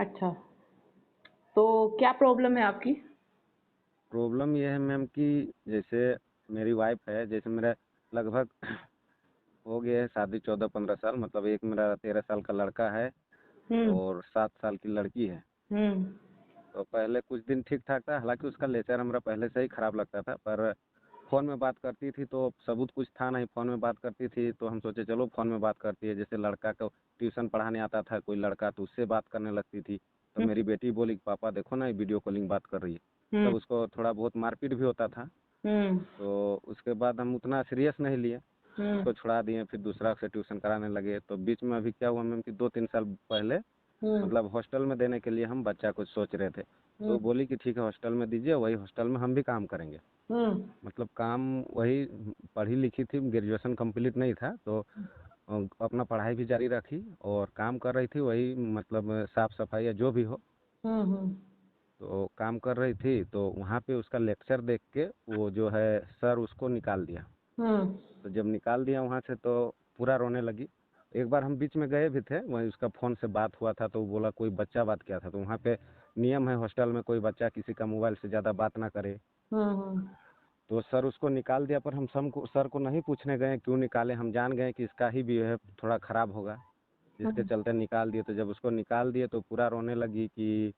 अच्छा, तो क्या प्रॉब्लम है आपकी? प्रॉब्लम ये है मैम कि जैसे मेरी वाइफ है, जैसे मेरा लगभग हो गया है शादी 14-15 साल, मतलब एक मेरा 13 साल का लड़का है हुँ, और 7 साल की लड़की है। हुँ, तो पहले कुछ दिन ठीक ठाक था, हालांकि उसका नेचर हमारा पहले से ही खराब लगता था, पर फ़ोन में बात करती थी तो सबूत कुछ था नहीं, फ़ोन में बात करती थी तो हम सोचे चलो फ़ोन में बात करती है। जैसे लड़का को ट्यूशन पढ़ाने आता था कोई लड़का तो उससे बात करने लगती थी। तो हुँ, मेरी बेटी बोली कि पापा देखो ना ये वीडियो कॉलिंग बात कर रही है। हुँ, तब उसको थोड़ा बहुत मारपीट भी होता था। हुँ, तो उसके बाद हम उतना सीरियस नहीं लिए, हुँ, उसको छुड़ा दिए, फिर दूसरा से ट्यूशन कराने लगे। तो बीच में अभी क्या हुआ मैम कि 2-3 साल पहले हुँ, मतलब हॉस्टल में देने के लिए हम बच्चा को सोच रहे थे। तो हुँ, वो बोली कि ठीक है हॉस्टल में दीजिए, वही हॉस्टल में हम भी काम करेंगे। हुँ, मतलब काम वही, पढ़ी लिखी थी, ग्रेजुएशन कंप्लीट नहीं था तो अपना पढ़ाई भी जारी रखी और काम कर रही थी वही, मतलब साफ सफाई या जो भी हो। हुँ, हुँ, तो काम कर रही थी तो वहाँ पे उसका लेक्चर देख के वो जो है सर उसको निकाल दिया। हुँ, तो जब निकाल दिया वहाँ से तो पूरा रोने लगी। एक बार हम बीच में गए भी थे, वहीं उसका फ़ोन से बात हुआ था तो वो बोला कोई बच्चा बात किया था। तो वहाँ पे नियम है हॉस्टल में कोई बच्चा किसी का मोबाइल से ज़्यादा बात ना करे। हुँ, हुँ, तो सर उसको निकाल दिया, पर हम सर को नहीं पूछने गए क्यों निकाले, हम जान गए कि इसका ही बिहेव थोड़ा ख़राब होगा, जिसके हुँ, चलते निकाल दिए। तो जब उसको निकाल दिए तो पूरा रोने लगी कि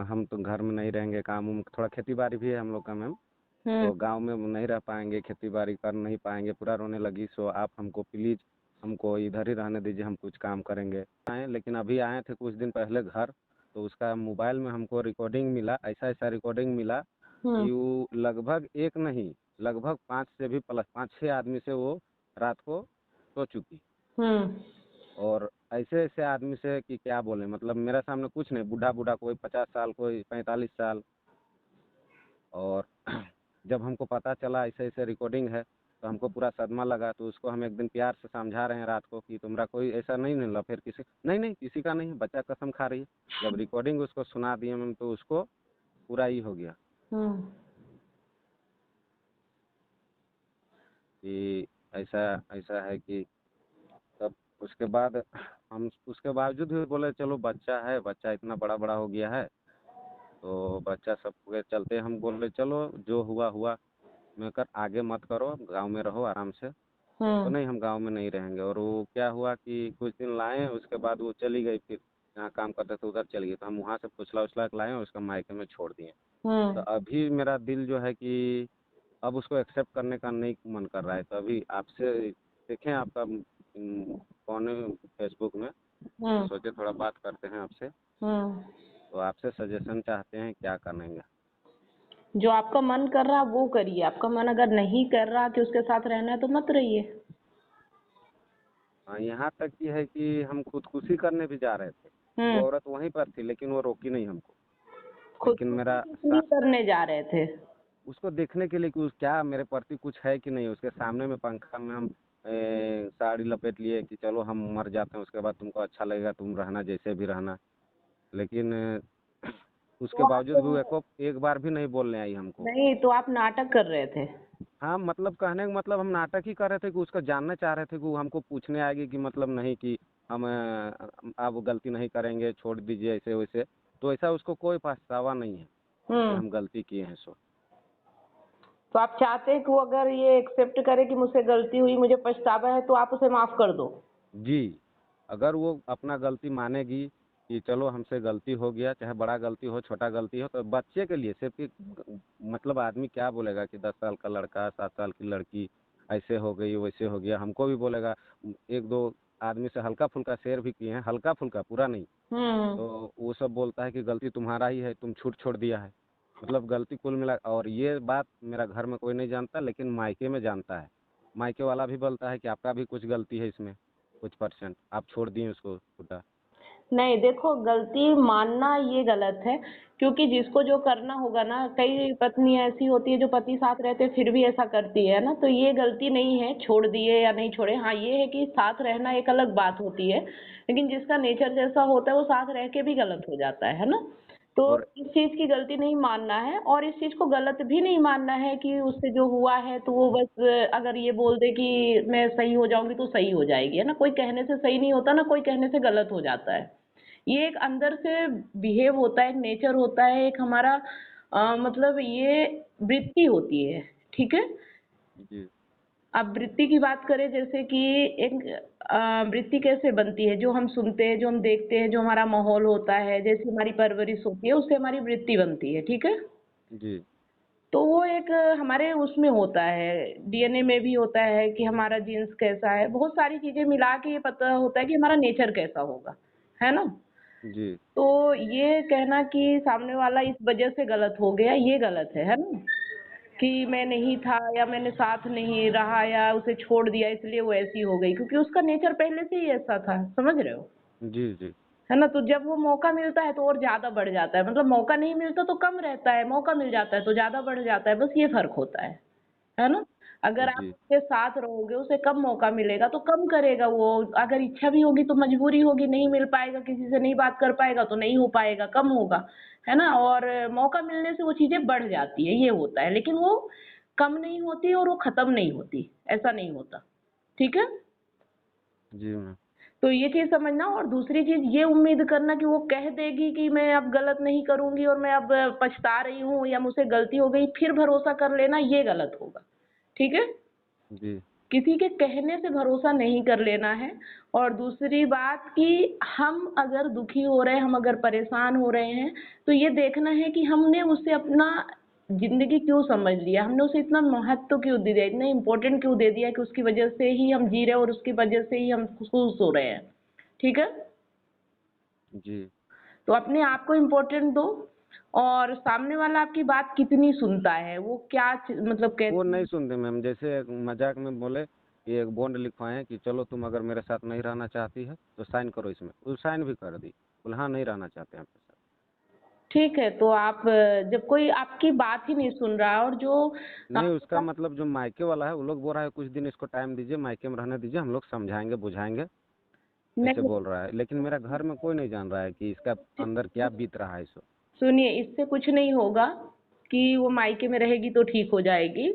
हम तो घर में नहीं रहेंगे, काम उम थोड़ा खेती-बाड़ी भी है हम लोग का मैम, हुँ, तो गाँव में नहीं रह पाएँगे, खेती-बाड़ी कर नहीं पाएँगे, पूरा रोने लगी। सो आप हमको प्लीज़ हमको इधर ही रहने दीजिए, हम कुछ काम करेंगे। आए लेकिन अभी आए थे कुछ दिन पहले घर, तो उसका मोबाइल में हमको रिकॉर्डिंग मिला, ऐसा-ऐसा रिकॉर्डिंग मिला हुँ, कि वो लगभग एक नहीं, लगभग 5 से भी प्लस 5-6 आदमी से वो रात को सो चुकी। हुँ, और ऐसे-ऐसे आदमी से कि क्या बोलें, मतलब मेरे सामने कुछ नहीं, बूढ़ा-बूढ़ा कोई 50 साल, कोई 45 साल। और जब हमको पता चला ऐसे-ऐसे रिकॉर्डिंग है, तो हमको पूरा सदमा लगा। तो उसको हम एक दिन प्यार से समझा रहे हैं रात को कि तुम्हारा कोई ऐसा नहीं मिला फिर किसी, नहीं, नहीं किसी का नहीं है, बच्चा कसम खा रही है। जब रिकॉर्डिंग उसको सुना दिए मैम तो उसको पूरा ये हो गया हुँ, कि ऐसा ऐसा है कि तब उसके बाद हम उसके बावजूद भी बोले चलो बच्चा है, बच्चा इतना बड़ा-बड़ा हो गया है, तो बच्चा सब के चलते हम बोल रहे चलो जो हुआ, हुआ। मैं कर आगे मत करो, गाँव में रहो आराम से। तो हुँ, नहीं हम गाँव में नहीं रहेंगे। और वो क्या हुआ कि कुछ दिन लाए, उसके बाद वो चली गई, फिर जहाँ काम करते थे उधर चली गई। तो हम वहाँ से फुसला-वुसला के लाए और उसका मायके में छोड़ दिए। तो हुँ, अभी मेरा दिल जो है कि अब उसको एक्सेप्ट करने का नहीं मन कर रहा है। तो अभी आपसे देखें आपका फ़ोन है फेसबुक में, तो हुँ, सोचे थोड़ा बात करते हैं आपसे। हुँ। तो आपसे सजेशन चाहते हैं क्या करेंगे? जो आपका मन कर रहा वो करिए, आपका मन अगर नहीं कर रहा कि उसके साथ रहना है तो मत रहिए। हाँ, यहाँ तक कि है कि हम खुदकुशी करने भी जा रहे थे। वो हुँ, औरत वहीं पर थी लेकिन वो रोकी नहीं हमको। लेकिन खुदकुशी मेरा किस लिए सा करने जा रहे थे? उसको देखने के लिए कि उस क्या मेरे प्रति कुछ है कि नहीं, उसके सामने में पंखा में हम साड़ी लपेट लिए कि चलो हम मर जाते हैं उसके बाद तुमको अच्छा लगेगा, तुम रहना जैसे भी रहना। लेकिन उसके तो बावजूद भी वो आप एक बार भी नहीं बोलने आई हमको। नहीं, तो आप नाटक कर रहे थे। हाँ, मतलब कहने का मतलब हम नाटक ही कर रहे थे कि उसको जानना चाह रहे थे कि वो हमको पूछने आएगी कि मतलब नहीं कि हम अब गलती नहीं करेंगे, छोड़ दीजिए ऐसे-वैसे। तो ऐसा उसको कोई पछतावा नहीं है कि हुँ, हम गलती किए हैं सो। तो आप चाहते हैं कि वो अगर ये एक्सेप्ट करे कि मुझसे गलती हुई, मुझे पछतावा है, तो आप उसे माफ़ कर दो। जी, अगर वो अपना गलती मानेगी कि चलो हमसे गलती हो गया, चाहे बड़ा गलती हो, छोटा गलती हो, तो बच्चे के लिए सिर्फ़ एक मतलब आदमी क्या बोलेगा कि 10 साल का लड़का, 7 साल की लड़की ऐसे हो गई, वैसे हो गया, हमको भी बोलेगा। 1-2 आदमी से हल्का-फुल्का शेयर भी किए हैं, हल्का-फुल्का, पूरा नहीं। हुँ, तो वो सब बोलता है कि गलती तुम्हारा ही है, तुम छूट छोड़ दिया है। मतलब गलती कुल मिला, और ये बात मेरा घर में कोई नहीं जानता लेकिन मायके में जानता है। मायके वाला भी बोलता है कि आपका भी कुछ गलती है इसमें, कुछ परसेंट, आप छोड़ दिए उसको छूटा। नहीं देखो, गलती मानना ये गलत है, क्योंकि जिसको जो करना होगा ना, कई पत्नी ऐसी होती है जो पति साथ रहते फिर भी ऐसा करती है ना, तो ये गलती नहीं है छोड़ दिए या नहीं छोड़े। हाँ, ये है कि साथ रहना एक अलग बात होती है, लेकिन जिसका नेचर जैसा होता है वो साथ रह के भी गलत हो जाता है ना? तो और इस चीज़ की गलती नहीं मानना है, और इस चीज़ को गलत भी नहीं मानना है कि उससे जो हुआ है तो वो बस अगर ये बोल दे कि मैं सही हो जाऊँगी तो सही हो जाएगी, है ना? कोई कहने से सही नहीं होता ना, कोई कहने से गलत हो जाता है। ये एक अंदर से बिहेव होता है, एक नेचर होता है, एक हमारा मतलब ये वृत्ति होती है, ठीक है? जी, अब वृत्ति की बात करें जैसे कि एक वृत्ति कैसे बनती है? जो हम सुनते हैं, जो हम देखते हैं, जो हमारा माहौल होता है, जैसी हमारी परवरिश होती है, उससे हमारी वृत्ति बनती है, ठीक है? जी, तो वो एक हमारे उसमें होता है, डीएनए में भी होता है कि हमारा जीन्स कैसा है, बहुत सारी चीज़ें मिला के ये पता होता है कि हमारा नेचर कैसा होगा, है ना? जी, तो ये कहना कि सामने वाला इस वजह से गलत हो गया, ये गलत है ना? कि मैं नहीं था या मैंने साथ नहीं रहा या उसे छोड़ दिया इसलिए वो ऐसी हो गई, क्योंकि उसका नेचर पहले से ही ऐसा था, समझ रहे हो? जी, जी, है ना? तो जब वो मौका मिलता है तो और ज़्यादा बढ़ जाता है, मतलब मौका नहीं मिलता तो कम रहता है, मौका मिल जाता है तो ज़्यादा बढ़ जाता है, बस ये फ़र्क होता है ना? अगर आप जी, उसके साथ रहोगे, उसे कम मौका मिलेगा तो कम करेगा वो, अगर इच्छा भी होगी तो मजबूरी होगी, नहीं मिल पाएगा, किसी से नहीं बात कर पाएगा तो नहीं हो पाएगा, कम होगा, है ना? और मौका मिलने से वो चीज़ें बढ़ जाती है, ये होता है, लेकिन वो कम नहीं होती और वो खत्म नहीं होती, ऐसा नहीं होता, ठीक है? जी मैम। तो ये चीज़ समझना, और दूसरी चीज़ ये उम्मीद करना कि वो कह देगी कि मैं अब गलत नहीं करूँगी और मैं अब पछता रही हूँ या मुझसे गलती हो गई, फिर भरोसा कर लेना, ये गलत होगा, ठीक है? जी, किसी के कहने से भरोसा नहीं कर लेना है। और दूसरी बात कि हम अगर दुखी हो रहे हैं, हम अगर परेशान हो रहे हैं, तो ये देखना है कि हमने उससे अपना ज़िंदगी क्यों समझ लिया, हमने उसे इतना महत्व क्यों दे दिया, इतना इम्पोर्टेंट क्यों दे दिया कि उसकी वजह से ही हम जी रहे हैं और उसकी वजह से ही हम खुश हो रहे हैं, ठीक है? जी। तो अपने आप को इम्पोर्टेंट दो, और सामने वाला आपकी बात कितनी सुनता है, वो क्या मतलब वो कहते नहीं हैं। सुनते मैम, जैसे मज़ाक में बोले कि एक बॉन्ड लिखवाएँ कि चलो तुम अगर मेरे साथ नहीं रहना चाहती है, तो साइन करो इसमें। वो साइन भी कर दी। बोले हाँ, नहीं रहना चाहते हैं आपके साथ। ठीक है, तो आप जब कोई आपकी बात ही नहीं सुन रहा और जो नहीं, आपके उसका साथ मतलब जो मायके वाला है, वो लोग बोल रहा है कुछ दिन इसको टाइम दीजिए, मायके में रहने दीजिए, हम लोग समझाएँगे, बुझाएँगे, ऐसे नहीं, बोल रहा है। लेकिन मेरा घर में कोई नहीं जान रहा है कि इसका अंदर क्या बीत रहा है इस वक़्त। सुनिए, इससे कुछ नहीं होगा कि वो मायके में रहेगी तो ठीक हो जाएगी।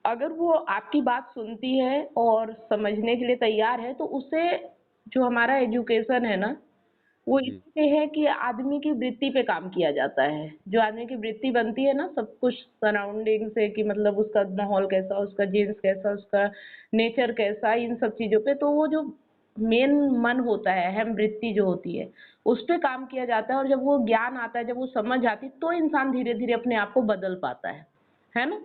अगर वो आपकी बात सुनती है और समझने के लिए तैयार है, तो उसे, जो हमारा एजुकेशन है ना, वो इसी जी, पे है कि आदमी की वृत्ति पे काम किया जाता है। जो आदमी की वृत्ति बनती है ना, सब कुछ सराउंडिंग से, कि मतलब उसका माहौल कैसा, उसका जीन्स कैसा, उसका नेचर कैसा, इन सब चीज़ों पे, तो वो जो मेन मन होता है, अहम वृत्ति जो होती है, उस पे काम किया जाता है, और जब वो ज्ञान आता है, जब वो समझ आती है, तो इंसान धीरे-धीरे अपने आप को बदल पाता है ना?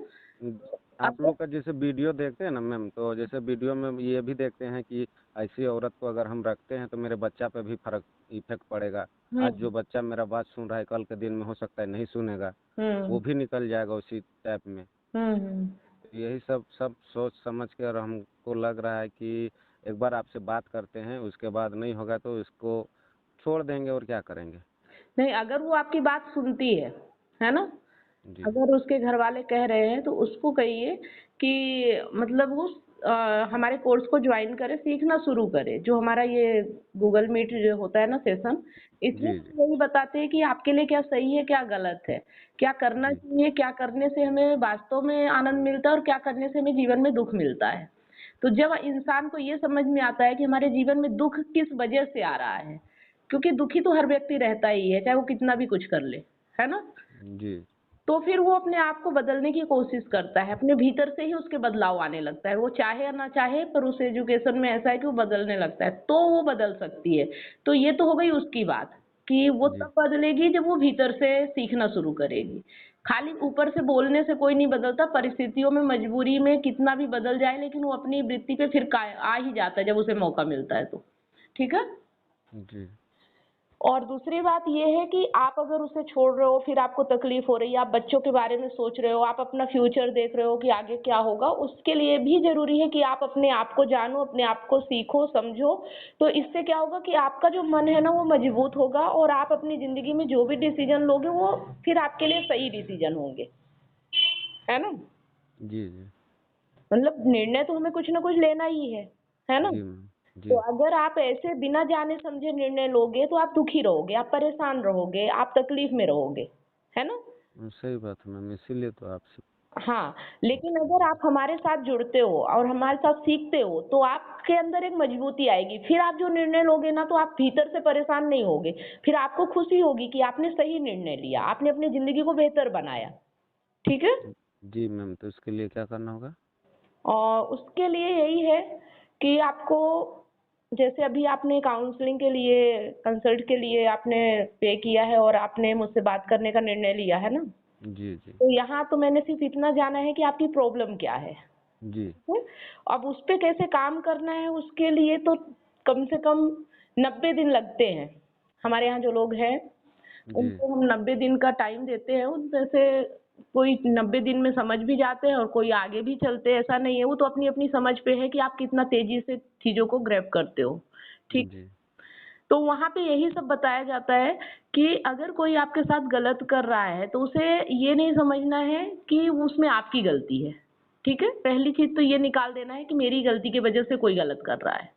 उम, आप अगर लोग का जैसे वीडियो देखते हैं ना मैम, तो जैसे वीडियो में ये भी देखते हैं कि ऐसी औरत को अगर हम रखते हैं, तो मेरे बच्चा पे भी फ़र्क इफ़ेक्ट पड़ेगा। हुँ, आज जो बच्चा मेरा बात सुन रहा है, कल के दिन में हो सकता है नहीं सुनेगा, हुँ, वो भी निकल जाएगा उसी टाइप में। हुँ, हुँ। यही सब सब सोच समझ कर हमको लग रहा है कि एक बार आपसे बात करते हैं, उसके बाद नहीं होगा तो इसको छोड़ देंगे और क्या करेंगे। नहीं, अगर वो आपकी बात सुनती है ना? जी, अगर उसके घरवाले कह रहे हैं तो उसको कहिए कि मतलब वो हमारे कोर्स को ज्वाइन करे, सीखना शुरू करे। जो हमारा ये गूगल मीट जो होता है ना सेशन, इसमें जी, जी, हम यही बताते हैं कि आपके लिए क्या सही है, क्या गलत है, क्या करना जी, चाहिए, क्या करने से हमें वास्तव में आनंद मिलता है और क्या करने से हमें जीवन में दुःख मिलता है। तो जब इंसान को ये समझ में आता है कि हमारे जीवन में दुःख किस वजह से आ रहा है, क्योंकि दुखी तो हर व्यक्ति रहता ही है, चाहे वो कितना भी कुछ कर ले, है ना? जी, तो फिर वो अपने आप को बदलने की कोशिश करता है, अपने भीतर से ही उसके बदलाव आने लगता है, वो चाहे या ना चाहे, पर उस एजुकेशन में ऐसा है कि वो बदलने लगता है, तो वो बदल सकती है। तो ये तो हो गई उसकी बात, कि वो जी, तब बदलेगी जब वो भीतर से सीखना शुरू करेगी। खाली ऊपर से बोलने से कोई नहीं बदलता, परिस्थितियों में, मजबूरी में कितना भी बदल जाए, लेकिन वो अपनी वृत्ति पे फिर आ ही जाता है जब उसे मौका मिलता है तो। ठीक है? जी, और दूसरी बात ये है कि आप अगर उसे छोड़ रहे हो, फिर आपको तकलीफ हो रही है, आप बच्चों के बारे में सोच रहे हो, आप अपना फ्यूचर देख रहे हो कि आगे क्या होगा, उसके लिए भी ज़रूरी है कि आप अपने आप को जानो, अपने आप को सीखो, समझो। तो इससे क्या होगा कि आपका जो मन है ना, वो मजबूत होगा, और आप अपनी ज़िंदगी में जो भी डिसीज़न लोगे, वो फिर आपके लिए सही डिसीज़न होंगे, है ना? जी, जी, मतलब निर्णय तो हमें कुछ ना कुछ लेना ही है ना? जी मैम, तो जी। अगर आप ऐसे बिना जाने समझे निर्णय लोगे तो आप दुखी रहोगे, आप परेशान रहोगे, आप तकलीफ में रहोगे, है ना? सही बात है मैम, इसीलिए तो आपसे हाँ, लेकिन अगर आप हमारे साथ जुड़ते हो और हमारे साथ सीखते हो, तो आपके अंदर एक मजबूती आएगी। फिर आप जो निर्णय लोगे ना, तो आप भीतर से परेशान नहीं होगे। फिर आपको खुशी होगी कि आपने सही निर्णय लिया, आपने अपनी ज़िंदगी को बेहतर बनाया। ठीक है? जी मैम, तो इसके लिए क्या करना होगा? और उसके लिए यही है कि आपको, जैसे अभी आपने काउंसलिंग के लिए, कंसल्ट के लिए आपने पे किया है और आपने मुझसे बात करने का निर्णय लिया है ना? जी, जी। तो यहाँ तो मैंने सिर्फ इतना जाना है कि आपकी प्रॉब्लम क्या है। जी, हुँ? अब उस पे कैसे काम करना है, उसके लिए तो कम से कम 90 दिन लगते हैं। हमारे यहाँ जो लोग हैं, जी, उनको हम 90 दिन का टाइम देते हैं। उनमें से कोई 90 दिन में समझ भी जाते हैं और कोई आगे भी चलते हैं, ऐसा नहीं है। वो तो अपनी-अपनी समझ पे है कि आप कितना तेज़ी से चीज़ों को ग्रैब करते हो। ठीक। जी। तो वहाँ पे यही सब बताया जाता है कि अगर कोई आपके साथ गलत कर रहा है, तो उसे ये नहीं समझना है कि उसमें आपकी गलती है। ठीक है? पहली चीज़ तो ये निकाल देना है कि मेरी गलती की वज़ह से कोई गलत कर रहा है।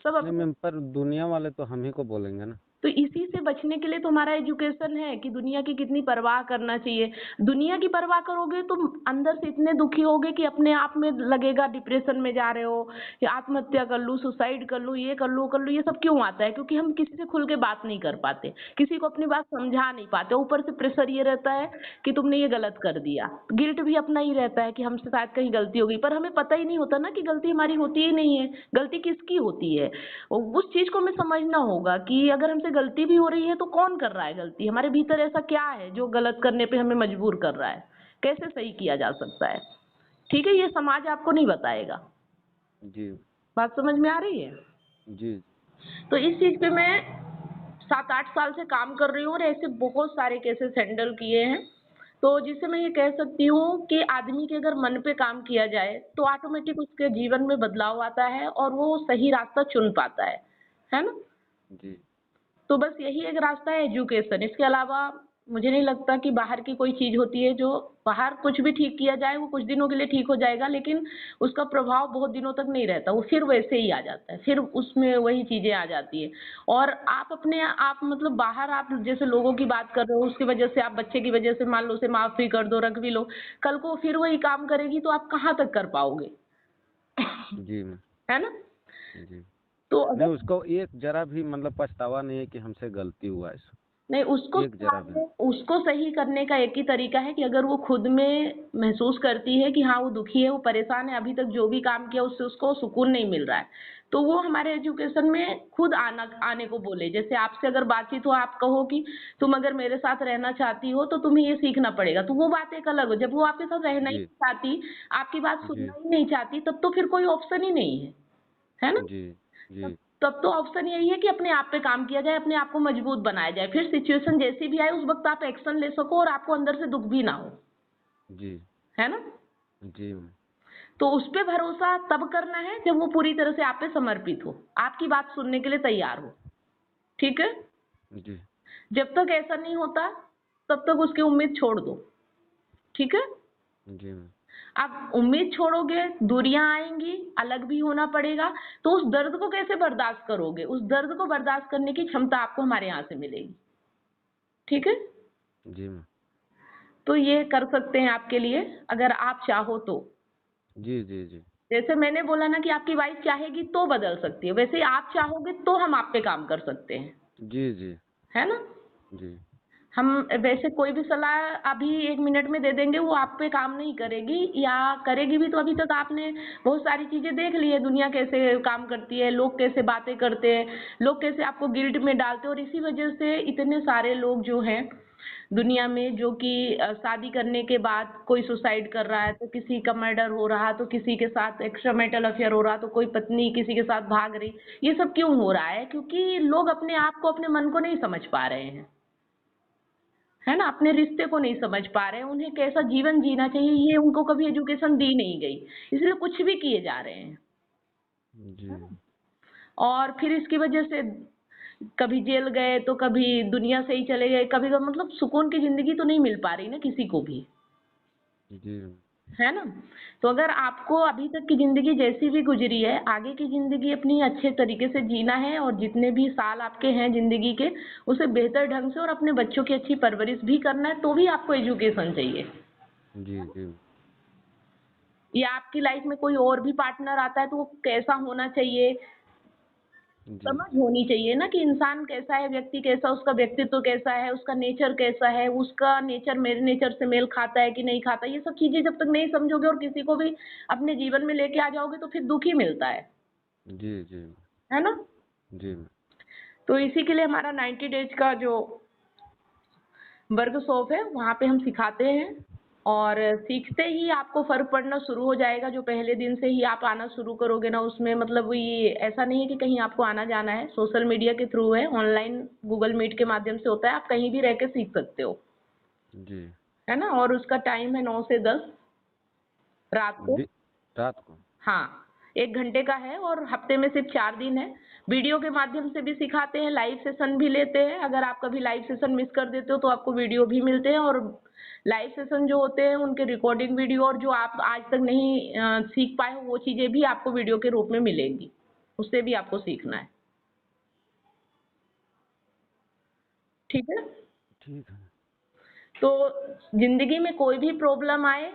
सब नहीं अपने। मैम, पर दुनिया वाले तो हम ही को बोलेंगे ना। तो इसी से बचने के लिए तो हमारा एजुकेशन है कि दुनिया की कितनी परवाह करना चाहिए। दुनिया की परवाह करोगे तो अंदर से इतने दुखी होगे कि अपने आप में लगेगा डिप्रेशन में जा रहे हो, या आत्महत्या कर लूँ, सुसाइड कर लूँ, ये कर लूँ, कर लूँ। ये सब क्यों आता है? क्योंकि हम किसी से खुल के बात नहीं कर पाते, किसी को अपनी बात समझा नहीं पाते। ऊपर से प्रेशर ये रहता है कि तुमने ये गलत कर दिया। गिल्ट भी अपना ही रहता है कि हमसे शायद कहीं गलती हो गई, पर हमें पता ही नहीं होता ना कि गलती हमारी होती ही नहीं है, गलती किसकी होती है। उस चीज़ को हमें समझना होगा कि अगर हमसे गलती भी हो रही है तो कौन कर रहा है गलती? हमारे भीतर ऐसा क्या है जो गलत करने पे हमें मजबूर कर रहा है? कैसे सही किया जा सकता है? ठीक है, ये समाज आपको नहीं बताएगा। जी, बात समझ में आ रही है? जी, तो इस चीज़ पे मैं 7-8 साल से काम कर रही हूँ और ऐसे बहुत सारे केसेस हैंडल किए हैं। तो जिससे मैं ये कह सकती हूँ कि आदमी के अगर मन पे काम किया जाए, तो ऑटोमेटिक उसके जीवन में बदलाव आता है और वो सही रास्ता चुन पाता है ना? जी। तो बस यही एक रास्ता है, एजुकेशन। इसके अलावा मुझे नहीं लगता कि बाहर की कोई चीज़ होती है जो, बाहर कुछ भी ठीक किया जाए वो कुछ दिनों के लिए ठीक हो जाएगा, लेकिन उसका प्रभाव बहुत दिनों तक नहीं रहता, वो फिर वैसे ही आ जाता है, फिर उसमें वही चीज़ें आ जाती हैं। और आप अपने आप मतलब बाहर आप जैसे लोगों की बात कर रहे हो, उसकी वजह से आप बच्चे की वजह से मान लो उसे माफ़ भी कर दो, रख भी लो, कल को फिर वही काम करेगी तो आप कहाँ तक कर पाओगे? जी मैम, है ना? जी। तो नहीं, अगर उसको एक ज़रा भी मतलब पछतावा नहीं है कि हमसे गलती हुआ ऐसा, नहीं, उसको एक ज़रा भी नहीं। उसको सही करने का एक ही तरीका है कि अगर वो खुद में महसूस करती है कि हाँ, वो दुखी है, वो परेशान है, अभी तक जो भी काम किया उससे उसको सुकून नहीं मिल रहा है, तो वो हमारे एजुकेशन में खुद आने को बोले। जैसे आपसे अगर बातचीत हो, आप कहो कि तुम अगर मेरे साथ रहना चाहती हो, तो तुम्हें ये सीखना पड़ेगा, तो वो बात एक अलग हो। जब वो आपके साथ रहना ही जी, नहीं चाहती, आपकी बात जी, सुनना ही नहीं चाहती, तब तो फिर कोई ऑप्शन ही नहीं है ना? जी, जी, तब तब तो ऑप्शन यही है कि अपने आप पे काम किया जाए, अपने आप को मजबूत बनाया जाए। फिर सिचुएशन जैसी भी आए उस वक़्त आप एक्शन ले सको और आपको अंदर से दुःख भी ना हो, जी, है ना? जी मैम, तो उस पे भरोसा तब करना है जब वो पूरी तरह से आप पे समर्पित हो, आपकी बात सुनने के लिए तैयार हो, ठीक है? जी, जब तक ऐसा नहीं होता, तब तक उसकी उम्मीद छोड़ दो, ठीक है? जी मैम, आप उम्मीद छोड़ोगे, दूरियां आएँगी, अलग भी होना पड़ेगा, तो उस दर्द को कैसे बर्दाश्त करोगे? उस दर्द को बर्दाश्त करने की क्षमता आपको हमारे यहाँ से मिलेगी, ठीक है? जी मैम, तो ये कर सकते हैं आपके लिए, अगर आप चाहो तो। जी, जी, जी, जैसे मैंने बोला ना कि आपकी वाइफ़ चाहेगी तो बदल सकती है, वैसे ही आप चाहोगे तो हम आप पे काम कर सकते हैं, जी, जी, है ना? जी, हम वैसे कोई भी सलाह अभी 1 मिनट में दे देंगे, वो आप पे काम नहीं करेगी, या करेगी भी तो अभी तक आपने बहुत सारी चीज़ें देख ली है, दुनिया कैसे काम करती है, लोग कैसे बातें करते हैं, लोग कैसे आपको गिल्ट में डालते हैं, और इसी वजह से इतने सारे लोग जो हैं दुनिया में, जो कि शादी करने के बाद कोई सुसाइड कर रहा है, तो किसी का मर्डर हो रहा, तो किसी के साथ एक्स्ट्रा मैरिटल अफेयर हो रहा, तो कोई पत्नी किसी के साथ भाग रही। ये सब क्यों हो रहा है? क्योंकि लोग अपने आप को, अपने मन को नहीं समझ पा रहे हैं। है ना? अपने रिश्ते को नहीं समझ पा रहे हैं, उन्हें कैसा जीवन जीना चाहिए ये उनको कभी एजुकेशन दी नहीं गई, इसलिए कुछ भी किए जा रहे हैं। जी, और फिर इसकी वजह से कभी जेल गए, तो कभी दुनिया से ही चले गए, कभी मतलब सुकून की ज़िंदगी तो नहीं मिल पा रही ना किसी को भी, जी मैम, है ना? तो अगर आपको अभी तक की ज़िंदगी जैसी भी गुज़री है, आगे की ज़िंदगी अपनी अच्छे तरीके से जीना है, और जितने भी साल आपके हैं ज़िंदगी के, उसे बेहतर ढंग से और अपने बच्चों की अच्छी परवरिश भी करना है, तो भी आपको एजुकेशन चाहिए। जी, जी, या आपकी लाइफ में कोई और भी पार्टनर आता है तो वो कैसा होना चाहिए, जी, समझ होनी चाहिए ना कि इंसान कैसा है, व्यक्ति कैसा, उसका व्यक्तित्व कैसा है, उसका नेचर कैसा है, उसका नेचर मेरे नेचर से मेल खाता है कि नहीं खाता। ये सब चीजें जब तक नहीं समझोगे और किसी को भी अपने जीवन में लेके आ जाओगे तो फिर दुख ही मिलता जी, जी, है ना। जी, तो इसी के लिए हमारा 90 डेज का जो वर्कशॉप है वहाँ पे हम सिखाते हैं, और सीखते ही आपको फ़र्क पड़ना शुरू हो जाएगा। जो पहले दिन से ही आप आना शुरू करोगे ना, उसमें मतलब ये ऐसा नहीं है कि कहीं आपको आना जाना है, सोशल मीडिया के थ्रू है, ऑनलाइन गूगल मीट के माध्यम से होता है, आप कहीं भी रह के सीख सकते हो, जी, है ना। और उसका टाइम है 9 से 10 रात को। जी, रात को। हाँ, 1 घंटे का है और हफ्ते में सिर्फ 4 दिन है। वीडियो के माध्यम से भी सिखाते हैं, लाइव सेशन भी लेते हैं। अगर आप कभी लाइव सेशन मिस कर देते हो तो आपको वीडियो भी मिलते हैं, और लाइव सेशन जो होते हैं उनके रिकॉर्डिंग वीडियो, और जो आप आज तक नहीं सीख पाए हो वो चीज़ें भी आपको वीडियो के रूप में मिलेंगी। उससे भी आपको सीखना है। ठीक है? ठीक है। तो ज़िंदगी में कोई भी प्रॉब्लम आए,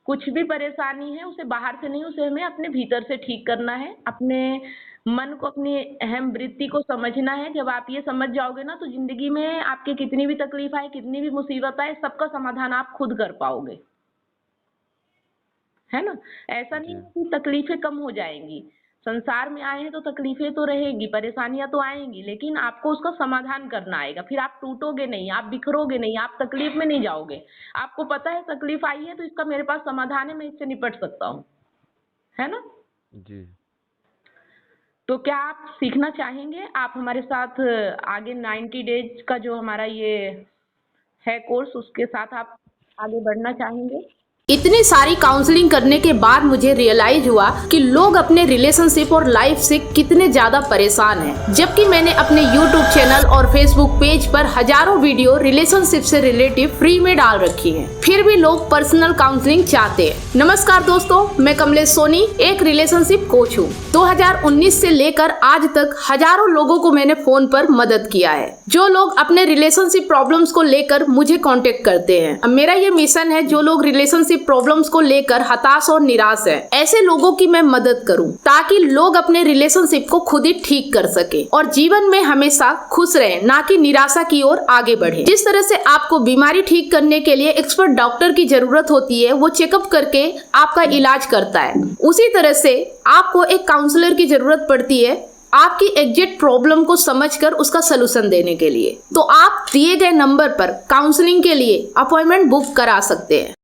कुछ भी परेशानी है, उसे बाहर से नहीं, उसे हमें अपने भीतर से ठीक करना है। अपने मन को, अपनी अहम वृत्ति को समझना है। जब आप ये समझ जाओगे ना, तो ज़िंदगी में आपकी कितनी भी तकलीफ आए, कितनी भी मुसीबत आए, सबका समाधान आप खुद कर पाओगे, है ना। ऐसा नहीं जी, है कि तकलीफें कम हो जाएंगी। संसार में आए हैं तो तकलीफें तो रहेंगी, परेशानियां तो आएंगी, लेकिन आपको उसका समाधान करना आएगा। फिर आप टूटोगे नहीं, आप बिखरोगे नहीं, आप तकलीफ में नहीं जाओगे। आपको पता है तकलीफ आई है तो इसका मेरे पास समाधान है, मैं इससे निपट सकता हूँ, है ना। जी। तो क्या आप सीखना चाहेंगे? आप हमारे साथ आगे 90 डेज का जो हमारा ये है कोर्स, उसके साथ आप आगे बढ़ना चाहेंगे? इतनी सारी काउंसलिंग करने के बाद मुझे रियलाइज हुआ कि लोग अपने रिलेशनशिप और लाइफ से कितने ज्यादा परेशान हैं। जबकि मैंने अपने YouTube चैनल और Facebook पेज पर हजारों वीडियो रिलेशनशिप से रिलेटिव फ्री में डाल रखी हैं, फिर भी लोग पर्सनल काउंसलिंग चाहते हैं। नमस्कार दोस्तों, मैं कमलेश सोनी एक रिलेशनशिप कोच हूँ। 2019 से लेकर आज तक हजारों लोगों को मैंने फोन पर मदद किया है, जो लोग अपने रिलेशनशिप प्रॉब्लम्स को लेकर मुझे कांटेक्ट करते हैं। अब मेरा ये मिशन है, जो लोग रिलेशनशिप प्रॉब्लम्स को लेकर हताश और निराश है, ऐसे लोगों की मैं मदद करूं, ताकि लोग अपने रिलेशनशिप को खुद ही ठीक कर सके और जीवन में हमेशा खुश रहे, ना कि निराशा की ओर आगे बढ़े। जिस तरह से आपको बीमारी ठीक करने के लिए एक्सपर्ट डॉक्टर की जरूरत होती है, वो चेकअप करके आपका इलाज करता है, उसी तरह से आपको एक काउंसलर की जरूरत पड़ती है आपकी एग्जैक्ट प्रॉब्लम को समझकर उसका सलूशन देने के लिए। तो आप दिए गए नंबर पर काउंसलिंग के लिए अपॉइंटमेंट बुक करा सकते हैं।